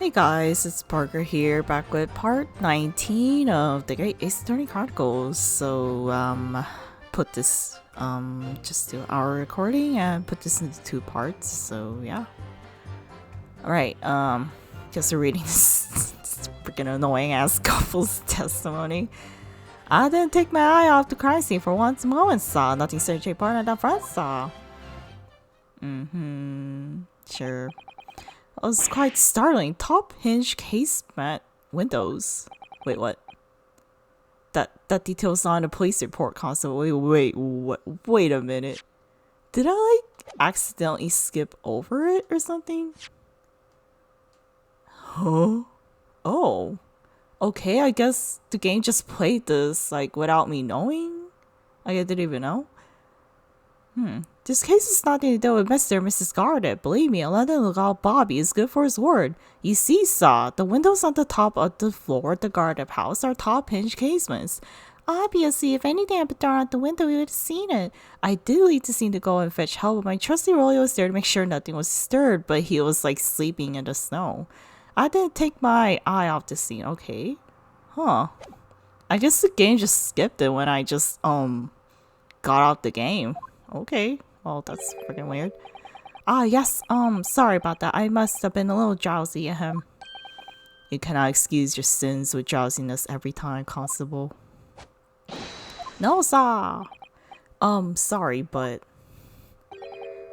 Hey guys, it's Parker here, back with part 19 of the Great Ace Attorney Chronicles. So, put this, just do our recording and put this into two parts, so yeah. Alright, just reading this freaking annoying ass couple's testimony. I didn't take my eye off the crime scene for one moment, saw. Nothing such a partner that front saw. Sure. It was quite startling. Top hinge casement windows. Wait, what? That detail's on a police report constantly. Wait a minute. Did I like accidentally skip over it or something? Huh? Oh. Okay, I guess the game just played this like without me knowing. I didn't even know. This case is nothing to do with Mr. and Mrs. Garnet. Believe me, a London lookout Bobby is good for his word. You see, Saw, the windows on the top of the floor of the Garnet house are top hinge casements. Obviously, if anything had been thrown out the window, we would have seen it. I did leave the scene to go and fetch help, but my trusty Rolly was there to make sure nothing was stirred, but he was like sleeping in the snow. I didn't take my eye off the scene, okay? Huh. I guess the game just skipped it when I just, got out the game. Okay. Well, that's freaking weird. Ah, yes, sorry about that. I must have been a little drowsy, ahem. You cannot excuse your sins with drowsiness every time, Constable. No, sir. Sorry, but...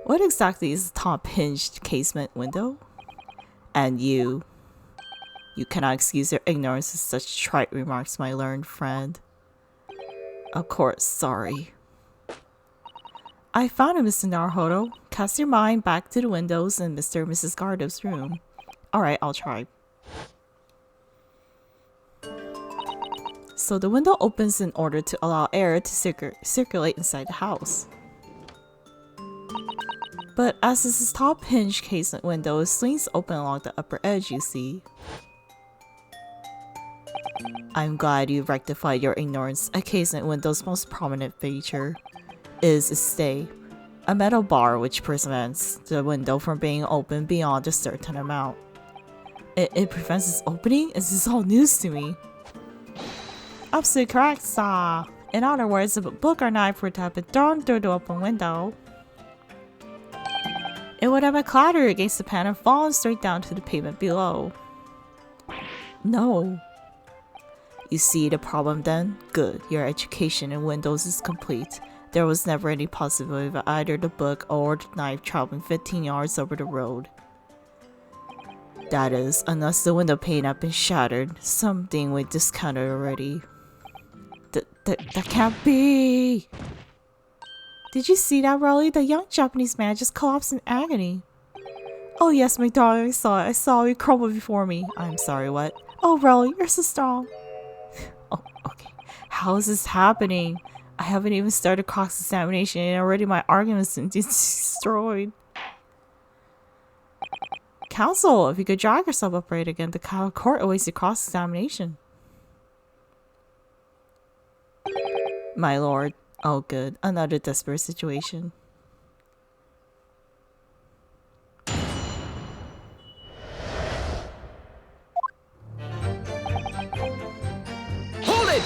What exactly is the top hinged casement window? And you cannot excuse your ignorance of such trite remarks, my learned friend. Of course, sorry. I found it, Mr. Naruhodo. Cast your mind back to the windows in Mr. and Mrs. Gardo's room. Alright, I'll try. So the window opens in order to allow air to circulate inside the house. But as this top hinge casement window swings open along the upper edge, you see. I'm glad you rectified your ignorance. A casement window's most prominent feature is a stay, a metal bar which prevents the window from being opened beyond a certain amount. It prevents its opening? This is all news to me. Absolutely correct, sir. In other words, if a book or knife were to have been thrown through the open window, it would have clattered against the pan and fallen straight down to the pavement below. No. You see the problem then? Good, your education in windows is complete. There was never any possibility of either the book or the knife traveling 15 yards over the road. That is, unless the window pane had been shattered, something we discounted already. That can't be! Did you see that, Rolly? The young Japanese man just collapsed in agony. Oh yes, my darling, I saw it. I saw you crumble before me. I'm sorry, what? Oh, Rolly, you're so strong. Oh, okay. How is this happening? I haven't even started cross-examination and already my argument's been destroyed. Counsel, if you could drag yourself upright again, the court awaits your cross-examination. My lord. Oh good, another desperate situation. Hold it!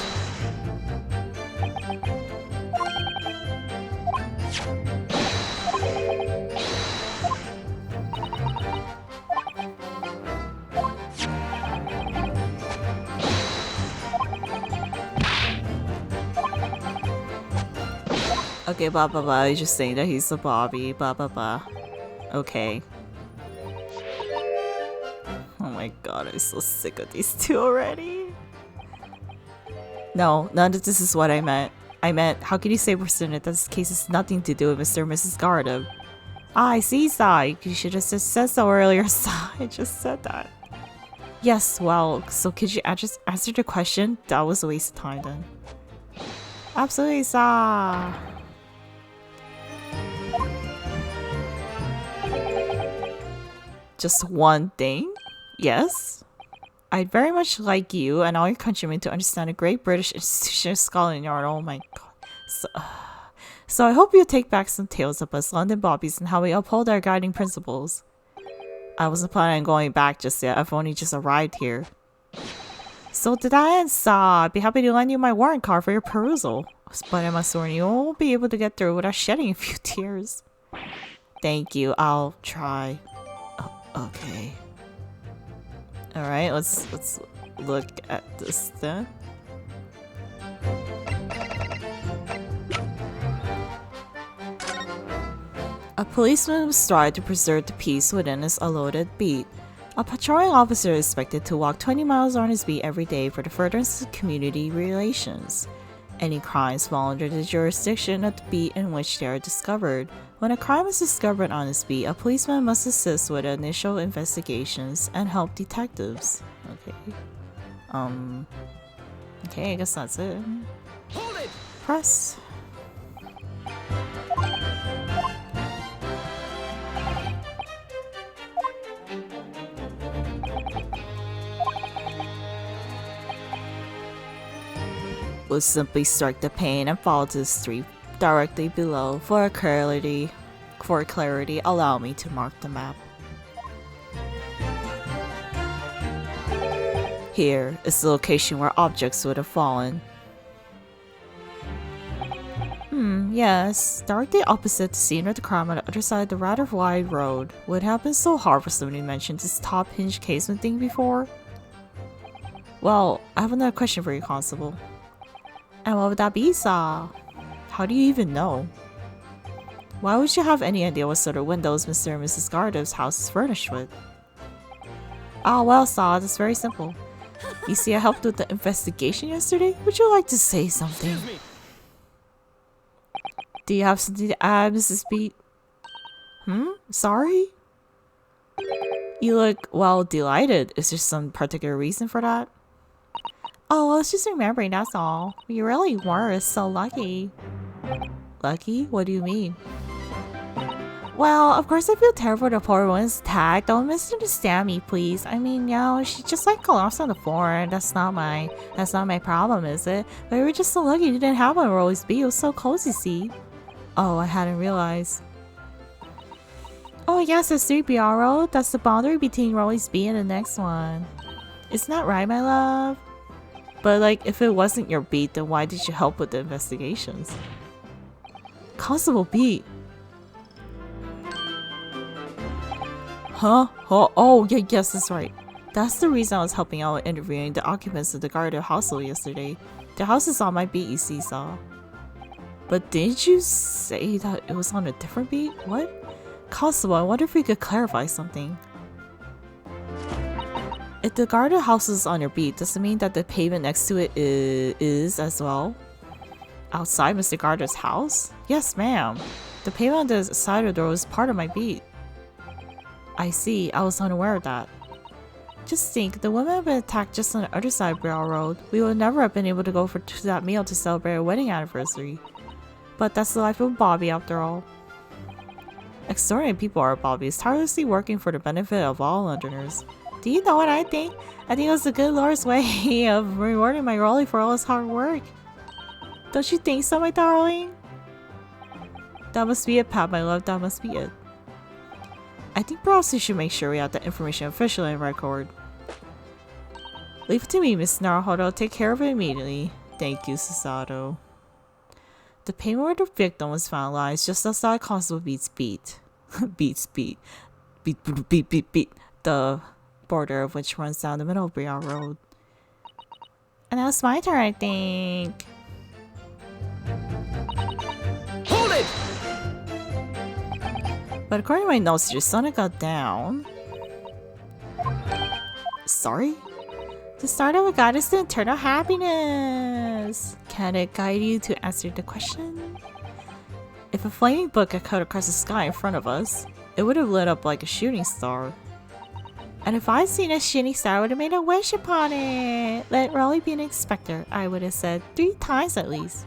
Okay, blah blah blah, he's just saying that he's a Bobby, blah blah blah. Okay. Oh my god, I'm so sick of these two already. No, none of this is what I meant. I meant, how can you say for certain that this case has nothing to do with Mr. and Mrs. Gardo? I see, Sai. You should have just said so earlier, Sai. I just said that. Yes, well, so could you just answer the question? That was a waste of time then. Absolutely, Sai. Just one thing? Yes? I'd very much like you and all your countrymen to understand a great British institution of Scotland Yard. Oh my god. So I hope you'll take back some tales of us London Bobbies and how we uphold our guiding principles. I wasn't planning on going back just yet. I've only just arrived here. So did I, and Saw. I'd be happy to lend you my warrant card for your perusal. But I must warn you, won't be able to get through without shedding a few tears. Thank you. I'll try. Okay. Alright, let's look at this then. A policeman was tried to preserve the peace within his allotted beat. A patrolling officer is expected to walk 20 miles on his beat every day for the furtherance of community relations. Any crimes fall under the jurisdiction of the beat in which they are discovered. When a crime is discovered on his beat, a policeman must assist with initial investigations and help detectives. Okay. Okay, I guess that's it. Hold it! Press. We'll simply strike the pane and follow to the street directly below. For clarity, allow me to mark the map. Here is the location where objects would have fallen. Yes, directly opposite the scene of the crime on the other side of the rather wide road. Would it have been so hard for somebody to mention this top hinge casement thing before? Well, I have another question for you, Constable. And what would that be, Saw? How do you even know? Why would you have any idea what sort of windows Mr. and Mrs. Gardev's house is furnished with? Oh, well, Saw, that's very simple. You see, I helped with the investigation yesterday. Would you like to say something? Excuse me. Do you have something to add, Mrs. Beat? Sorry? You look, well, delighted. Is there some particular reason for that? Oh, I was just remembering, that's all. You really were so lucky. Lucky? What do you mean? Well, of course I feel terrible for the poor woman's tag. Don't misunderstand me, please. I mean, she just like collapsed on the floor. That's not my problem, is it? But you were just so lucky you didn't have one Rollies B. It was so cozy, see? Oh, I hadn't realized. Oh yes, it's 3BR Road. That's the boundary between Rollies B and the next one. Isn't that right, my love? But like, if it wasn't your beat, then why did you help with the investigations? Constable Beat. Huh? Oh, yeah, yes, that's right. That's the reason I was helping out with interviewing the occupants of the Gardew household yesterday. The house is on my beat, you see, Saw. But didn't you say that it was on a different beat? What? Constable, I wonder if we could clarify something. If the Gardew house is on your beat, does it mean that the pavement next to it is as well? Outside Mr. Gardew's house? Yes, ma'am. The pavement on the side of the road is part of my beat. I see. I was unaware of that. Just think, the women have been attacked just on the other side of Brielle Road. We would never have been able to go to that meal to celebrate our wedding anniversary. But that's the life of Bobby after all. Extraordinary people are Bobbies, tirelessly working for the benefit of all Londoners. Do you know what I think? I think it was the good Lord's way of rewarding my Rolly for all his hard work. Don't you think so, my darling? That must be it, Pat, my love. That must be it. I think perhaps we should make sure we have that information officially in record. Leave it to me, Miss Naruhodo. I'll take care of it immediately. Thank you, Susato. The payment where the victim was found lies just outside Constable Beat's beat. Beat. The border of which runs down the middle of Brielle Road. And now it's my turn, I think. Hold it! But according to my notes, your son got down. Sorry? The start of a guidance to eternal happiness. Can it guide you to answer the question? If a flaming book had cut across the sky in front of us, it would have lit up like a shooting star. And if I'd seen a shooting star, I would have made a wish upon it. Let Rolly be an inspector, I would have said 3 times at least.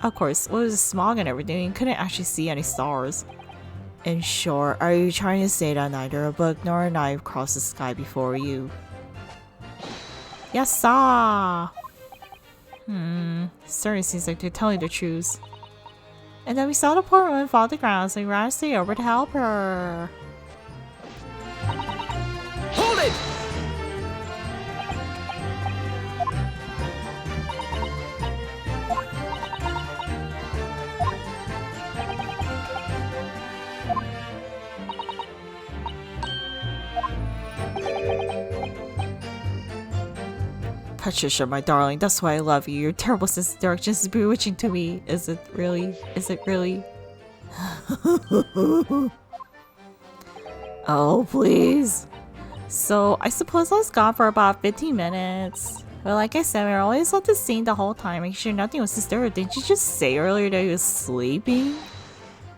Of course, with the smog and everything, you couldn't actually see any stars. In short, are you trying to say that neither a book nor a knife crossed the sky before you? Yes, sir. Certainly seems like they're telling the truth. And then we saw the poor woman fall to the ground, so we ran straight over to help her. Patricia, my darling, that's why I love you. Your terrible sense of direction is bewitching to me. Is it really? Is it really? Oh, please. So, I suppose I was gone for about 15 minutes. But like I said, we were always at the scene the whole time, making sure nothing was disturbed. Didn't you just say earlier that he was sleeping?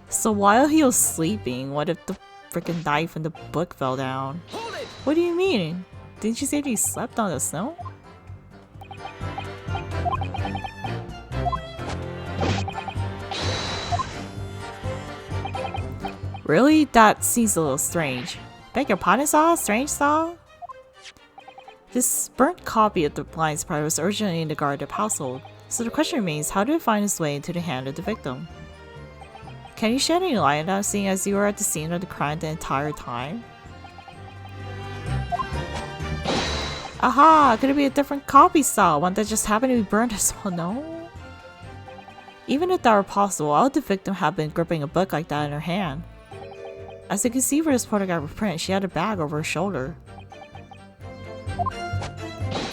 So while he was sleeping, what if the freaking knife and the book fell down? Hold it! What do you mean? Didn't you say that he slept on the snow? Really? That seems a little strange. Beg your pardon, Saw? Strange, Saw? This burnt copy of the Blind Spy was originally in the guarded household, so the question remains, how did it find its way into the hand of the victim? Can you shed any light on that, seeing as you were at the scene of the crime the entire time? Aha! Could it be a different copy, Saw? One that just happened to be burned as well? No? Even if that were possible, why would the victim have been gripping a book like that in her hand? As you can see from this photograph print, she had a bag over her shoulder.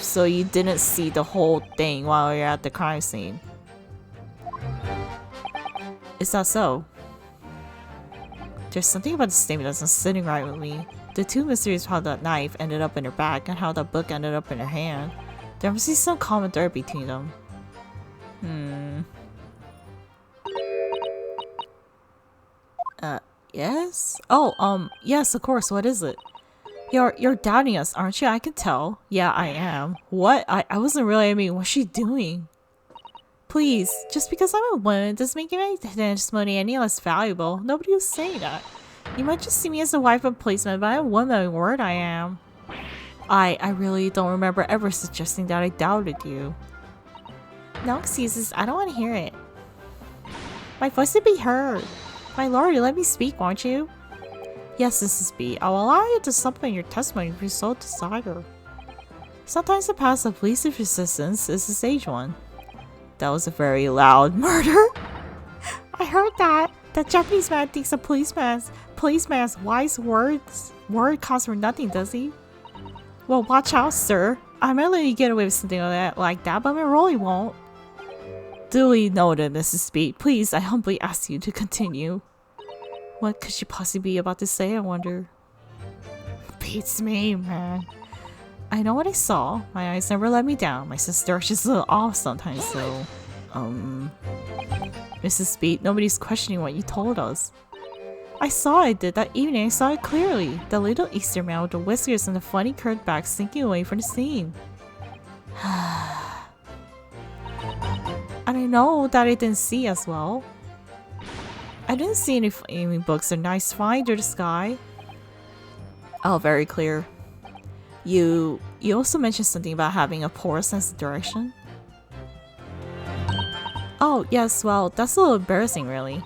So you didn't see the whole thing while you're at the crime scene. Is that so? There's something about the statement that's not sitting right with me. The two mysteries of how that knife ended up in her bag and how that book ended up in her hand. There must be some common thread between them. Yes? Oh, yes, of course, what is it? You're doubting us, aren't you? I can tell. Yeah, I am. What? I wasn't really, what's she doing? Please, just because I'm a woman doesn't make my testimony any less valuable. Nobody will say that. You might just see me as a wife of policeman, but I'm a woman, word I am. I really don't remember ever suggesting that I doubted you. No excuses, I don't want to hear it. My voice would be heard. My lord, you let me speak, won't you? Yes, Mrs. B. I'll allow you to supplement your testimony if you so desire. Sometimes the path of least resistance is the sage one. That was a very loud murder. I heard that. That Japanese man thinks a policeman's wise word counts for nothing, does he? Well, watch out, sir. I might let you get away with something like that, but my Rolly won't. Duly noted, Mrs. B. Please, I humbly ask you to continue. What could she possibly be about to say, I wonder? Beats me, man. I know what I saw. My eyes never let me down. My sister is just a little off sometimes, so... Mrs. B, nobody's questioning what you told us. I saw it did that evening. I saw it clearly. The little Easter man with the whiskers and the funny curved back slinking away from the scene. And I know that I didn't see as well. I didn't see any flaming books or nice flying through the sky. Oh, very clear. You also mentioned something about having a poor sense of direction. Oh, yes, well, that's a little embarrassing, really.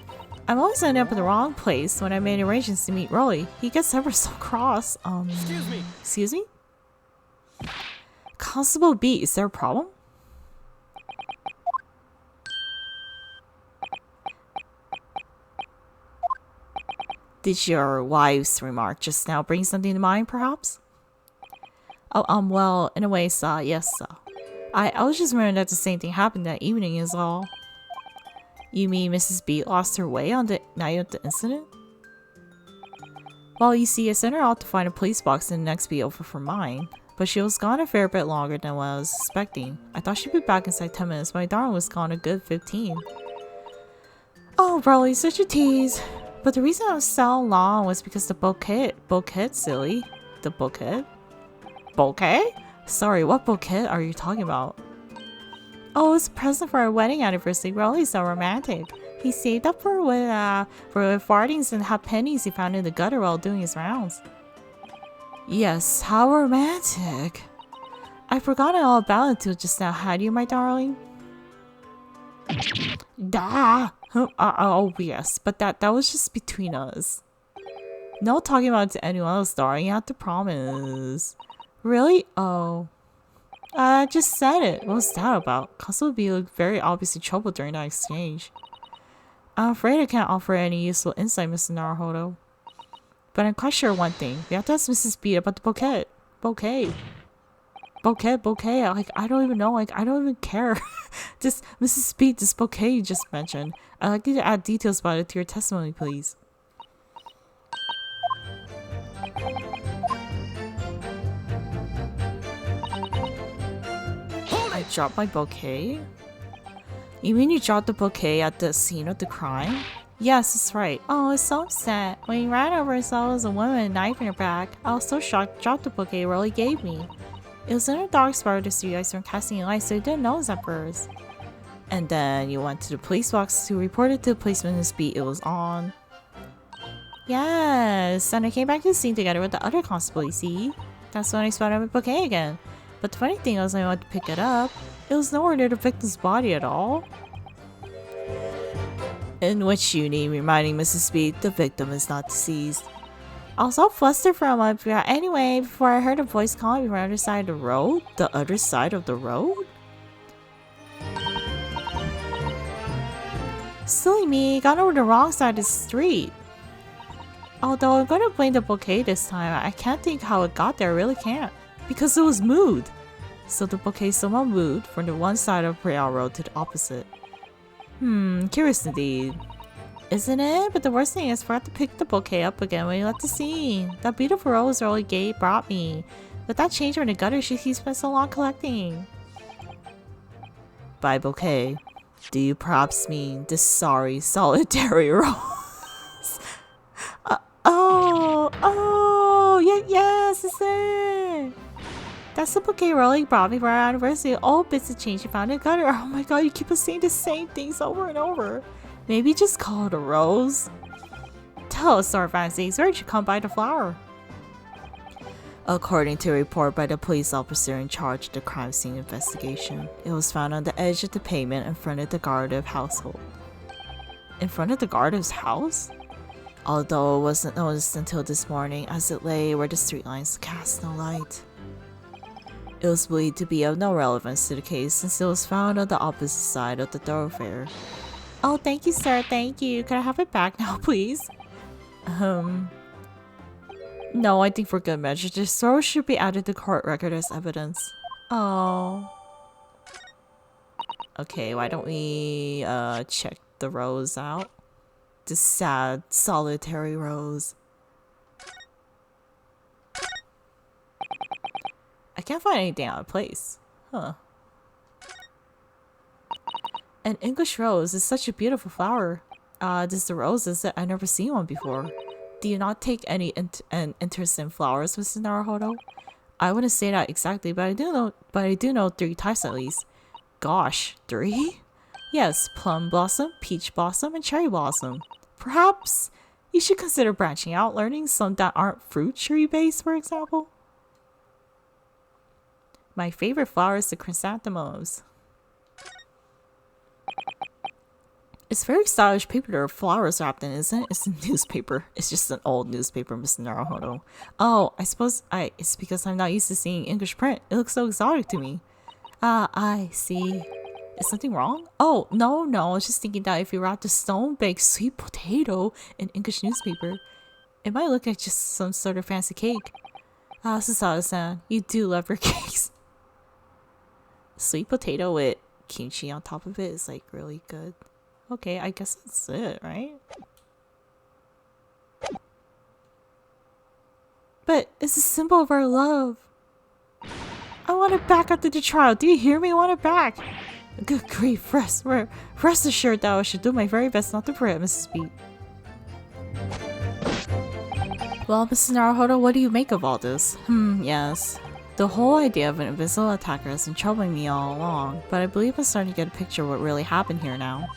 I'm always ending up in the wrong place when I made arrangements to meet Rolly. He gets ever so cross. Excuse me. Excuse me? Constable B, is there a problem? Did your wife's remark just now bring something to mind, perhaps? Oh, well, in a way, sir, yes, sir. I was just wondering that the same thing happened that evening is all. You mean Mrs. B lost her way on the night of the incident? Well, you see, I sent her out to find a police box in the next be over for mine, but she was gone a fair bit longer than what I was expecting. I thought she'd be back inside 10 minutes, but my darling was gone a good 15. Oh, Rolly, such a tease. But the reason I was so long was because the bouquet, silly. The bouquet? Bouquet? Sorry, what bouquet are you talking about? Oh, it's a present for our wedding anniversary. Rolly's so romantic. He saved up for farthings and half pennies he found in the gutter while doing his rounds. Yes, how romantic. I forgot all about it until just now. Had you, my darling? Duh. Oh, yes, but that was just between us. No talking about it to anyone else, darling. You have to promise. Really? Oh. I just said it. What was that about? Cause would be very obviously trouble during that exchange. I'm afraid I can't offer any useful insight, Mr. Naruhodo. But I'm quite sure one thing. We have to ask Mrs. B about the bouquet. Bouquet. bouquet. Like, I don't even know. Like, I don't even care. This Mrs. Speed, this bouquet you just mentioned. I'd like you to add details about it to your testimony, please. I dropped my bouquet? You mean you dropped the bouquet at the scene of the crime? Yes, that's right. Oh, I was so upset. When he ran over and saw it was a woman with a knife in her back, I was so shocked, dropped the bouquet Rolly gave me. It was in a dark spot to see you guys from casting lights, so I didn't notice at first. And then you went to the police box to report it to the policeman whose beat it was on. Yes, and I came back to the scene together with the other constable, you see? That's when I spotted my bouquet again. But the funny thing was, when I went to pick it up, it was nowhere near the victim's body at all. In which you need reminding Mrs. Speed the victim is not deceased. I was all flustered for a moment, but anyway, before I heard a voice calling me from the other side of the road. The other side of the road? Silly me, got over the wrong side of the street. Although I'm going to blame the bouquet this time, I can't think how it got there, I really can't. Because it was moved. So the bouquet somehow moved from the one side of Prairie Road to the opposite. Curious indeed. Isn't it? But the worst thing is I forgot to pick the bouquet up again when we left the scene. That beautiful rose Rolly Gate brought me. But that changed her in the gutter she spent so long collecting. By bouquet, do you perhaps mean this sorry solitary rose? Yes, it's it. That's the bouquet Rolly brought me for our anniversary. All bits of change you found in the gutter. Oh my god, you keep us saying the same things over and over. Maybe just call it a rose. Tell us, Sir Fancies, where did you come by the flower? According to a report by the police officer in charge of the crime scene investigation, it was found on the edge of the pavement in front of the Gardev household. In front of the Gardev's house? Although it wasn't noticed until this morning as it lay where the streetlines cast no light. It was believed to be of no relevance to the case since it was found on the opposite side of the thoroughfare. Oh, thank you, sir. Thank you. Could I have it back now, please? No, I think for good measure, this rose should be added to court record as evidence. Oh. Okay, why don't we check the rose out? The sad, solitary rose. I can't find anything out of place. Huh. An English rose is such a beautiful flower. This the rose is that I've never seen one before. Do you not take any interest in flowers, Mr. Naruhodo? I wouldn't say that exactly, but I do know 3 types at least. Gosh, 3? Yes, plum blossom, peach blossom, and cherry blossom. Perhaps you should consider branching out, learning some that aren't fruit tree based, for example. My favorite flower is the chrysanthemums. It's very stylish paper there are flowers wrapped in, isn't it? It's a newspaper. It's just an old newspaper, Mr. Naruhodo. Oh, I suppose it's because I'm not used to seeing English print. It looks so exotic to me. Ah, I see. Is something wrong? Oh, no. I was just thinking that if you wrapped a stone-baked sweet potato in English newspaper, it might look like just some sort of fancy cake. Ah, Sasada-san, you do love your cakes. Sweet potato with kimchi on top of it is like really good. Okay, I guess that's it, right? But it's a symbol of our love. I want it back after the trial. Do you hear me? I want it back. Good grief, rest assured that I should do my very best not to forget, Mrs. Speed. Well, Mrs. Naruhodo, what do you make of all this? Yes. The whole idea of an invisible attacker has been troubling me all along, but I believe I'm starting to get a picture of what really happened here now.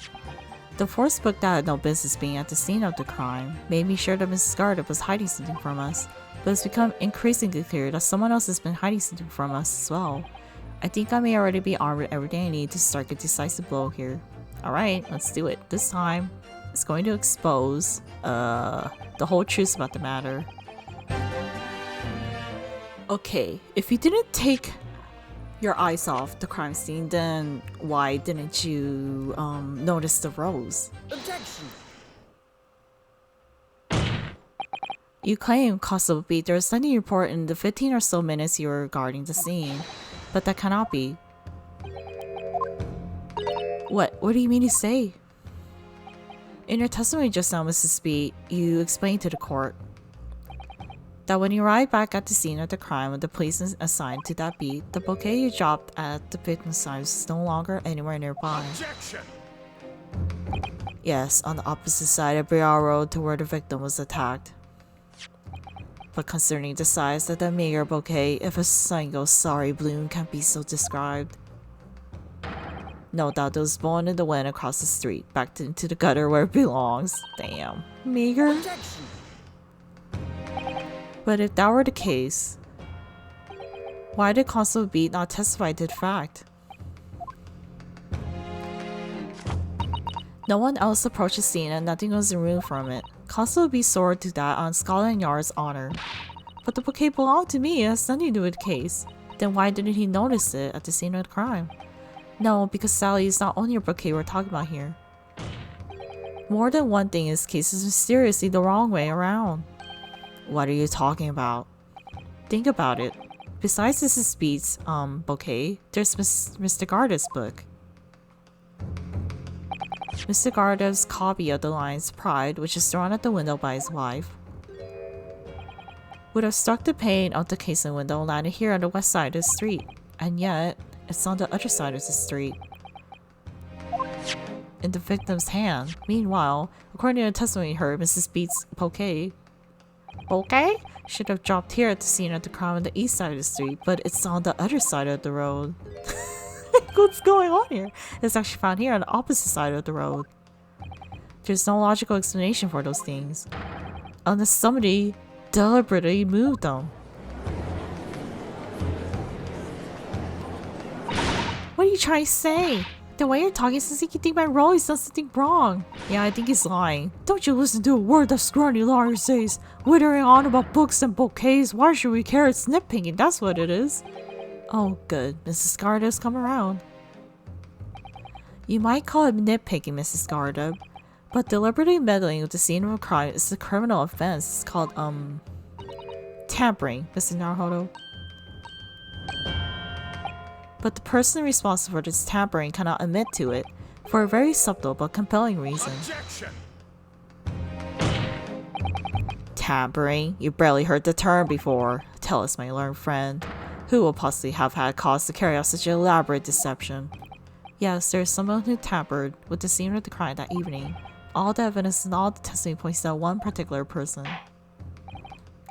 The fourth book that had no business being at the scene of the crime made me sure that Mrs. Gardev was hiding something from us, but it's become increasingly clear that someone else has been hiding something from us as well. I think I may already be armed with everything I need to strike a decisive blow here. Alright, let's do it. This time, it's going to expose the whole truth about the matter. Okay, if you didn't take your eyes off the crime scene, then why didn't you notice the rose? Objection! You claim, Constable Beat, there was nothing report in the 15 or so minutes you were guarding the scene. But that cannot be. What do you mean to say? In your testimony just now, Mrs. Speed, you explained to the court that when you arrived back at the scene of the crime with the police assigned to that beat, the bouquet you dropped at the victim's side was no longer anywhere nearby. Objection! Yes, on the opposite side of Briar Road to where the victim was attacked. But concerning the size of the meager bouquet, if a single sorry bloom can be so described. No doubt it was blown in the wind across the street, back into the gutter where it belongs. Damn. Meager? Objection! But if that were the case, why did Constable Beat not testify to the fact? No one else approached the scene and nothing was removed from it. Constable Beat soared to that on Scotland Yard's honor. But the bouquet belonged to me, it has nothing to do with the case. Then why didn't he notice it at the scene of the crime? No, because Sally is not only your bouquet we're talking about here. More than one thing in this case is mysteriously the wrong way around. What are you talking about? Think about it. Besides Mrs. Beat's bouquet, there's Mr. Garda's book. Mr. Garda's copy of the lines Pride, which is thrown at the window by his wife, would have struck the pane of the casement window and landed here on the west side of the street, and yet it's on the other side of the street, in the victim's hand. Meanwhile, according to the testimony heard, Mrs. Beat's bouquet should have dropped here at the scene of the crime on the east side of the street, but it's on the other side of the road. What's going on here? It's actually found here on the opposite side of the road. There's no logical explanation for those things, unless somebody deliberately moved them. What are you trying to say? The way you're talking says you think my Rolly's done something wrong. Yeah, I think he's lying. Don't you listen to a word that scrawny lawyer says. Withering on about books and bouquets. Why should we care? It's nitpicking, that's what it is. Oh, good. Mrs. Garda's come around. You might call it nitpicking, Mrs. Garda, but deliberately meddling with the scene of a crime is a criminal offense. It's called, tampering, Mr. Naruhodo. But the person responsible for this tampering cannot admit to it, for a very subtle but compelling reason. Objection! Tampering? You barely heard the term before. Tell us, my learned friend. Who will possibly have had cause to carry out such an elaborate deception? Yes, there is someone who tampered with the scene of the crime that evening. All the evidence and all the testimony points to one particular person.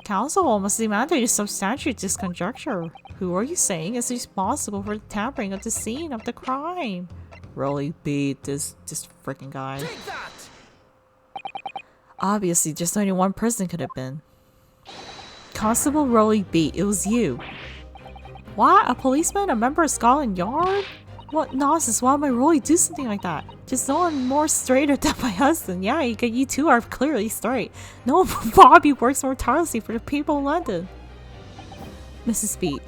Counsel almost demanded you substantiate this conjecture. Who are you saying is responsible for the tampering of the scene of the crime? Rolly beat this freaking guy. Take that! Obviously, just only one person could have been. Constable Rolly beat, it was you. What? A policeman? A member of Scotland Yard? What nonsense, why would my Rolly do something like that? Just no one more straighter than my husband. Yeah, you two are clearly straight. No, Bobby works more tirelessly for the people of London. Mrs. Beat,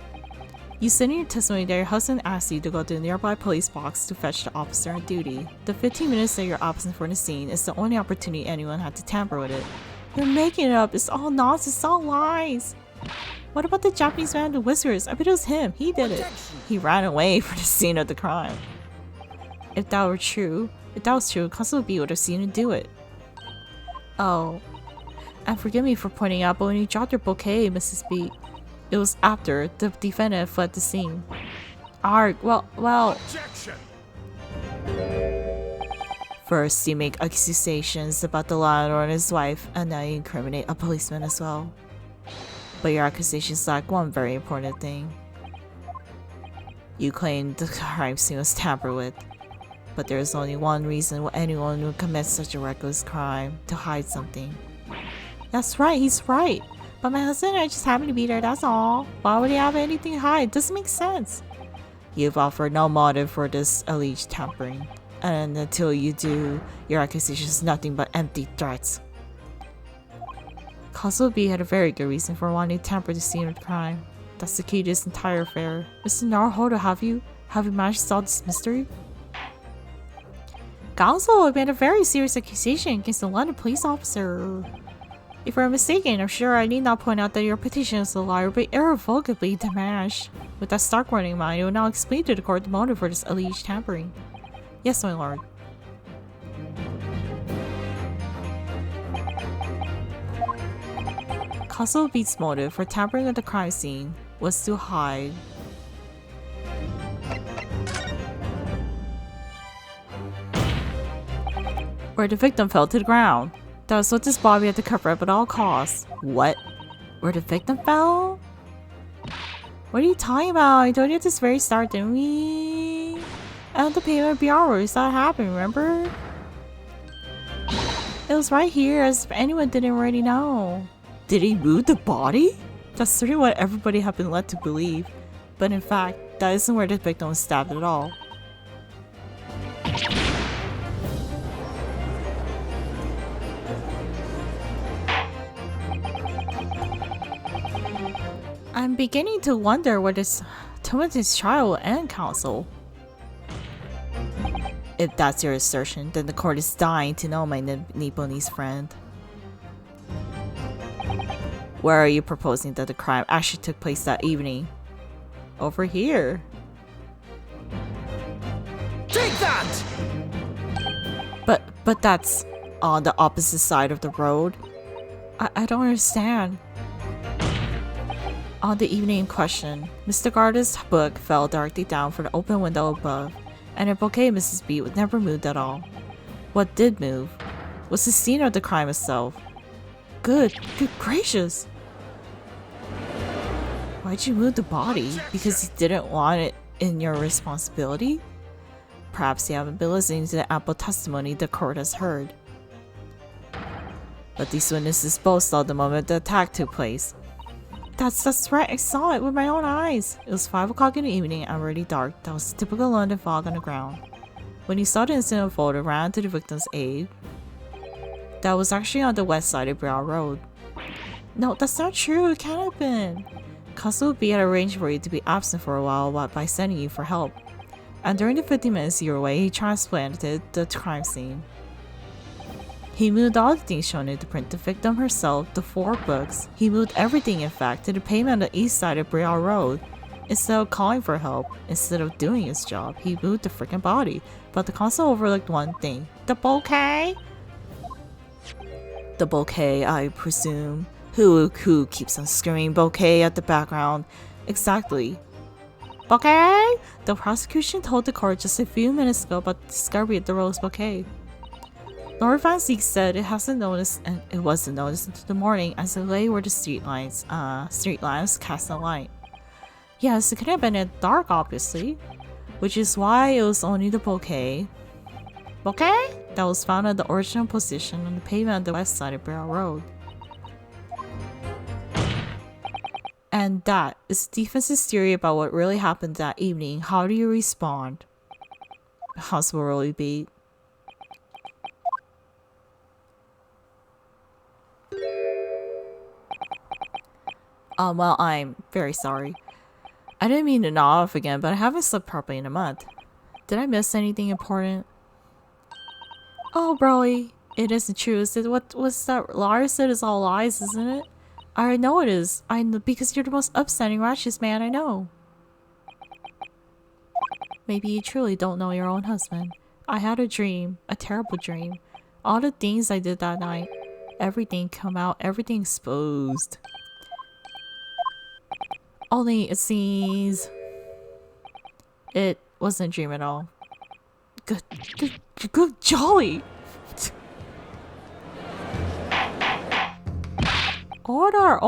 you said in your testimony that your husband asked you to go to the nearby police box to fetch the officer on duty. The 15 minutes that you're absent from the scene is the only opportunity anyone had to tamper with it. You're making it up. It's all nonsense. It's all lies. What about the Japanese man with the whiskers? I bet it was him. He did it. He ran away from the scene of the crime. If that was true, Constable B would have seen him do it. Oh, and forgive me for pointing out, but when you dropped your bouquet, Mrs. B, it was after the defendant fled the scene. Well. Objection! First, you make accusations about the landlord and his wife, and now you incriminate a policeman as well. But your accusations lack one very important thing. You claim the crime scene was tampered with. But there is only one reason why anyone would commit such a reckless crime: to hide something. That's right, he's right. But my husband and I just happened to be there, that's all. Why would he have anything to hide? Doesn't make sense. You've offered no motive for this alleged tampering. And until you do, your accusation is nothing but empty threats. Constable B had a very good reason for wanting to tamper the scene of the crime. That's the key to this entire affair. Mr. Naruhodo, have you managed to solve this mystery? Counsel made a very serious accusation against the London police officer. If I'm mistaken, I'm sure I need not point out that your petition is a lie but irrevocably demolished. With that stark warning in mind, I will now explain to the court the motive for this alleged tampering. Yes, my lord. Constable Beat's motive for tampering at the crime scene was to hide where the victim fell to the ground. That was what this Bobby had to cover up at all costs. What? Where the victim fell? What are you talking about? I told you at this very start, didn't we? And the payment BR that happened, remember? It was right here, as if anyone didn't already know. Did he move the body? That's certainly what everybody had been led to believe. But in fact, that isn't where the victim was stabbed at all. I'm beginning to wonder where this tumultuous trial will end, counsel. If that's your assertion, then the court is dying to know, my Nipponese friend. Where are you proposing that the crime actually took place that evening? Over here. Take that! But that's on the opposite side of the road. I don't understand. On the evening in question, Mr. Garda's book fell directly down from the open window above, and her bouquet, Mrs. B, would never moved at all. What did move was the scene of the crime itself. Good gracious! Why'd you move the body? Because you didn't want it in your responsibility? Perhaps you haven't been listening to the ample testimony the court has heard. But these witnesses both saw the moment the attack took place. That's right, I saw it with my own eyes. It was 5 o'clock in the evening and already dark. That was typical London fog on the ground. When you saw the incident unfold and ran to the victim's aid, that was actually on the west side of Brow Road. No, that's not true. It can't have been. Constable B had arranged for you to be absent for a while by sending you for help. And during the 50 minutes you were away, he transplanted the crime scene. He moved all the things shown in the print, the victim herself, the 4 books. He moved everything, in fact, to the pavement on the east side of Brielle Road. Instead of calling for help, instead of doing his job, he moved the freaking body. But the constable overlooked one thing. The bouquet? The bouquet, I presume. Who keeps on screaming bouquet at the background? Exactly. Bouquet? The prosecution told the court just a few minutes ago about the discovery of the rose bouquet. Lord Van Zeek said it hasn't noticed, and it wasn't noticed until the morning as it lay where the street lamps cast a light. Yes, it could have been in the dark, obviously, which is why it was only the bouquet that was found at the original position on the pavement on the west side of Barrel Road. And that is the defense's theory about what really happened that evening. How do you respond? Constable Rolly beat. Well, I'm very sorry. I didn't mean to nod off again, but I haven't slept properly in a month. Did I miss anything important? Oh, Broly, it isn't true. Is it what was that Lars said is all lies, isn't it? I know it is. I know because you're the most upstanding, righteous man I know. Maybe you truly don't know your own husband. I had a dream, a terrible dream. All the things I did that night, everything come out, everything exposed. Only it seems it wasn't a dream at all. Good jolly! Order!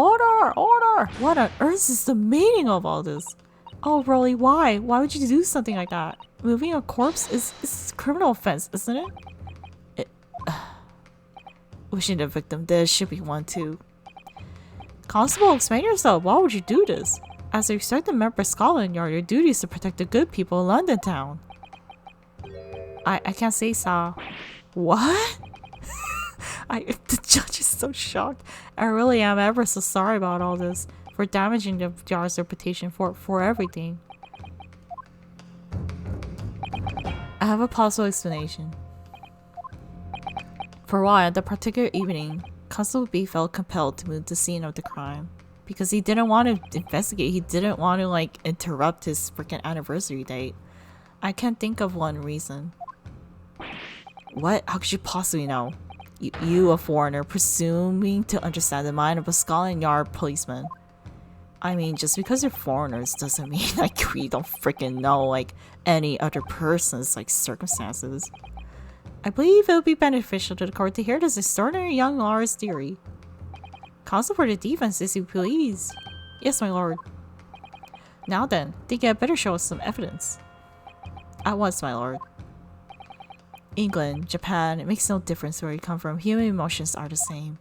What on earth is the meaning of all this? Oh, Broly, why? Why would you do something like that? Moving a corpse is a criminal offense, isn't it? Wishing the victim dead should be one too. Constable, explain yourself. Why would you do this? As a respected member of Scotland Yard, your duty is to protect the good people of London town. I can't say so. What? The judge is so shocked. I really am ever so sorry about all this. For damaging the jar's reputation for everything. I have a possible explanation. For a while, that particular evening, Constable B felt compelled to move the scene of the crime. Because he didn't want to investigate, he didn't want to, like, interrupt his freaking anniversary date. I can't think of one reason. What? How could you possibly know? You, a foreigner, presuming to understand the mind of a Scotland Yard policeman. I mean, just because you're foreigners doesn't mean, like, we don't freaking know, like, any other person's, like, circumstances. I believe it would be beneficial to the court to hear this extraordinary young lawyer's theory. Counsel for the defense, if you please. Yes, my lord. Now then, think you had better show us some evidence. At once, my lord. England, Japan, it makes no difference where you come from. Human emotions are the same.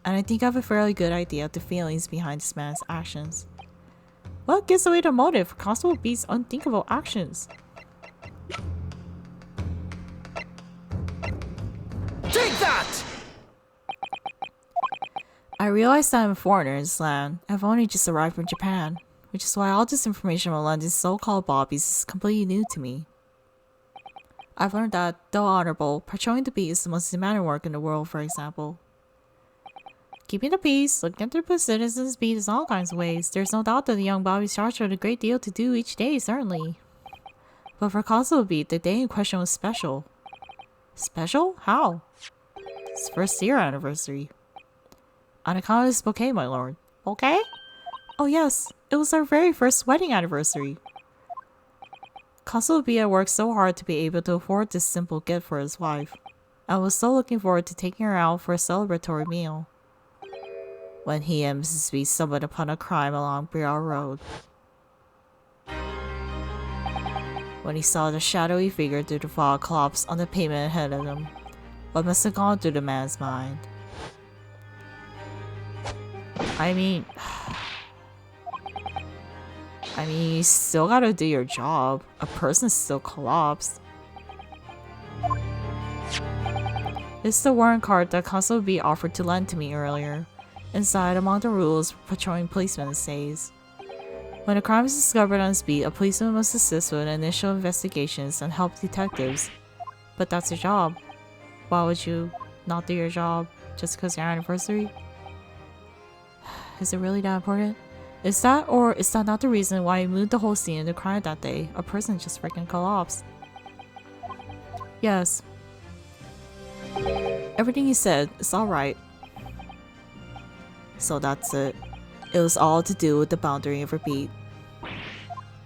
And I think I have a fairly good idea of the feelings behind this man's actions. What gives away the motive for Constable B's unthinkable actions? Take that! I realize that I'm a foreigner in this land. I've only just arrived from Japan, which is why all this information about London's so-called bobbies is completely new to me. I've learned that, though honorable, patrolling the beat is the most demanding work in the world, for example. Keeping the peace, looking after the citizens' beat in all kinds of ways. There's no doubt that the young bobbies charged with a great deal to do each day, certainly. But for Constable Beat, the day in question was special. Special? How? It's first year anniversary. On account of this bouquet, my lord. Bouquet? Oh yes, it was our very first wedding anniversary. Constable B had worked so hard to be able to afford this simple gift for his wife. I was so looking forward to taking her out for a celebratory meal. When he and Mrs. B stumbled upon a crime along Briar Road. When he saw the shadowy figure through the fog collapse on the pavement ahead of him, what must have gone through the man's mind? I mean, you still gotta do your job. A person still collapsed. It's the warrant card that Constable B offered to lend to me earlier. Inside, among the rules for patrolling policemen, it says, when a crime is discovered on his beat, a policeman must assist with initial investigations and help detectives. But that's your job. Why would you not do your job just because your anniversary? Is it really that important? Is that, or is that not the reason why he moved the whole scene of the crime that day? A person just freaking collapsed. Yes. Everything he said is alright. So that's it. It was all to do with the boundary of her beat.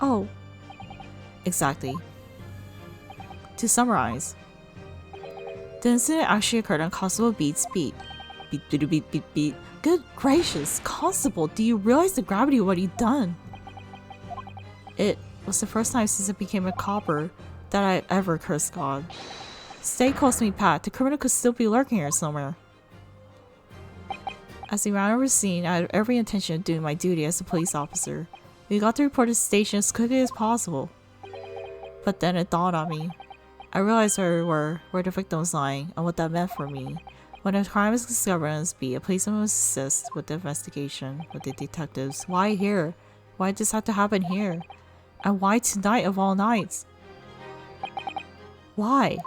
Oh. Exactly. To summarize. The incident actually occurred on Constable Beat's beat. Beat, beat, beat, beat, beat. Good gracious, Constable, do you realize the gravity of what he'd done? It was the first time since I became a copper that I ever cursed God. Stay close to me, Pat. The criminal could still be lurking here somewhere. As he ran over the scene, I had every intention of doing my duty as a police officer. We got to report the station as quickly as possible. But then it dawned on me. I realized where the victim was lying and what that meant for me. When a crime is discovered on this beat, a policeman must assist with the investigation with the detectives. Why here? Why did this have to happen here? And why tonight of all nights? Why?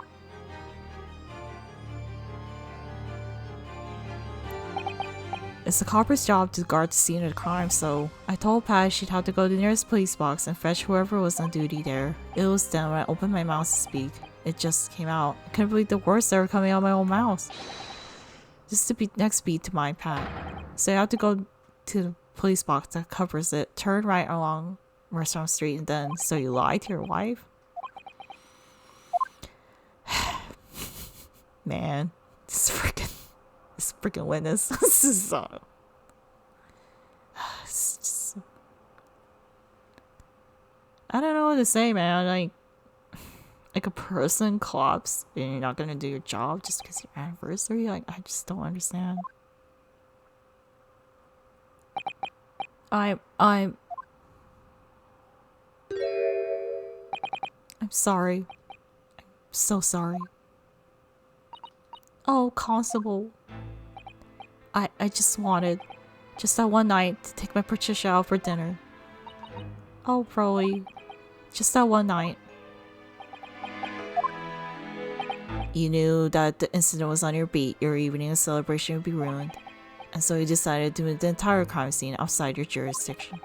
It's the copper's job to guard the scene of the crime, so I told Pat she'd have to go to the nearest police box and fetch whoever was on duty there. It was then when I opened my mouth to speak. It just came out. I couldn't believe the words that were coming out of my own mouth. Just to be next beat to my Pat. So I have to go to the police box that covers it, turn right along Restaurant Street, and then, so you lied to your wife? Man, this freaking witness. This is it's just, I don't know what to say, man. Like a person collapse and you're not gonna do your job just because your anniversary? Like, I just don't understand. I'm sorry. I'm so sorry. Oh, Constable. I just wanted just that one night to take my Patricia out for dinner. Oh, Broly. Just that one night. You knew that the incident was on your beat, your evening of celebration would be ruined, and so you decided to move the entire crime scene outside your jurisdiction.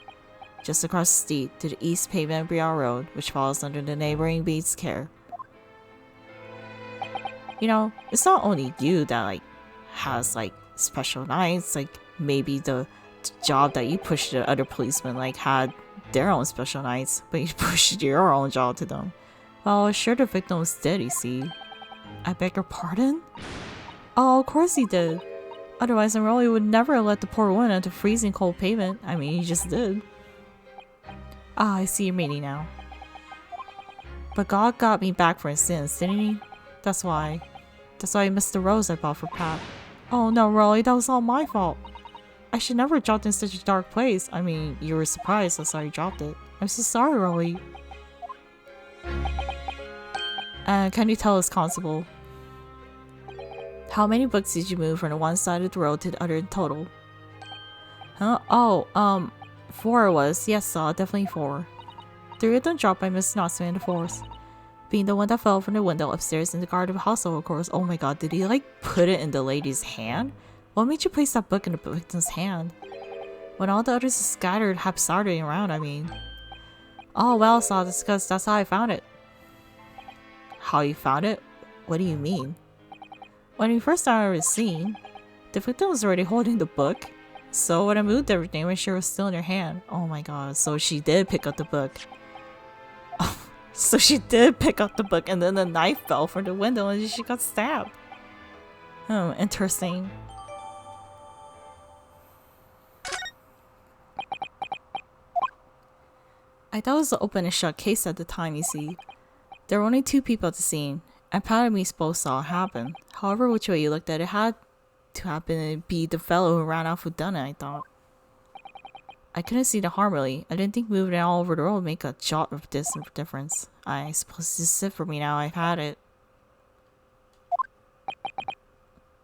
Just across the street to the East Pavement Brielle Road, which falls under the neighboring beat's care. You know, it's not only you that like has like special nights, like maybe the job that you pushed the other policemen like had their own special nights, but you pushed your own job to them. Well, sure the victim was dead, you see. I beg your pardon? Oh, of course he did. Otherwise, Enrolli would never let the poor woman onto freezing cold pavement. I mean, he just did. Ah, I see your meaning now. But God got me back for his sins, didn't he? That's why I missed the rose I bought for Pat. Oh no, Rolly, that was all my fault. I should never have dropped in such a dark place. I mean, you were surprised, that's why you dropped it. I'm so sorry, Rolly. Can you tell us, Constable? How many books did you move from the one side of the road to the other in total? Huh? Oh, 4 it was. Yes, definitely 4. 3 of them dropped by Miss Knotsman and the 4th being the one that fell from the window upstairs in the garden household, of course. Oh my god, did he like put it in the lady's hand? What made you place that book in the victim's hand? When all the others are scattered haphazardly around, I mean. Oh well, so that's because that's how I found it. How you found it? What do you mean? When we first started the scene, the victim was already holding the book. So when I moved everything, I made sure it was still in her hand. Oh my god, so she did pick up the book. So she did pick up the book and then the knife fell from the window and she got stabbed. Oh, interesting. I thought it was an open and shut case at the time, you see. There were only 2 people at the scene, and part of me both saw it happen. However, which way you looked at it, had to happen and be the fellow who ran off who done it, I thought. I couldn't see the harm really. I didn't think moving it all over the road would make a jot of difference. I suppose this is it for me now. I've had it.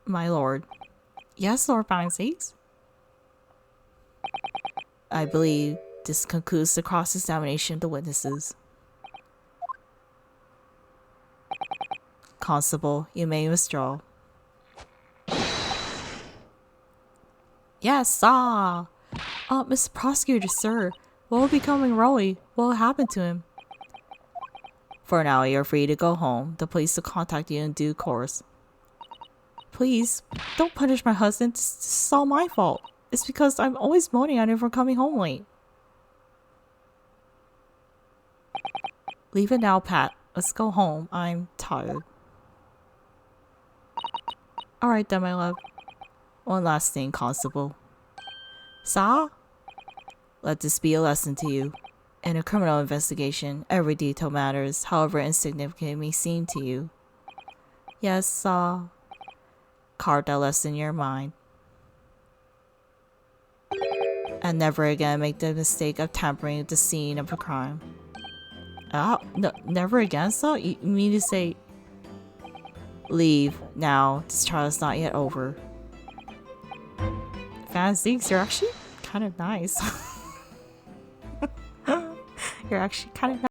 My lord. Yes, Lord Bankstakes. I believe this concludes the cross-examination of the witnesses. Constable, you may withdraw. Yes, Mr. Prosecutor, sir. What will become of Rolly? What will happen to him? For now, you're free to go home. The police will contact you in due course. Please, don't punish my husband. This is all my fault. It's because I'm always moaning at him for coming home late. Leave it now, Pat. Let's go home. I'm tired. Alright then, my love. One last thing, Constable. Sa? Let this be a lesson to you. In a criminal investigation, every detail matters, however insignificant it may seem to you. Yes, Sa. Carve that lesson in your mind. And never again make the mistake of tampering with the scene of a crime. Oh, no, never again, Sa? You mean to say... Leave, now. This trial is not yet over. Fancies, you're actually kind of nice. You're actually kind of nice.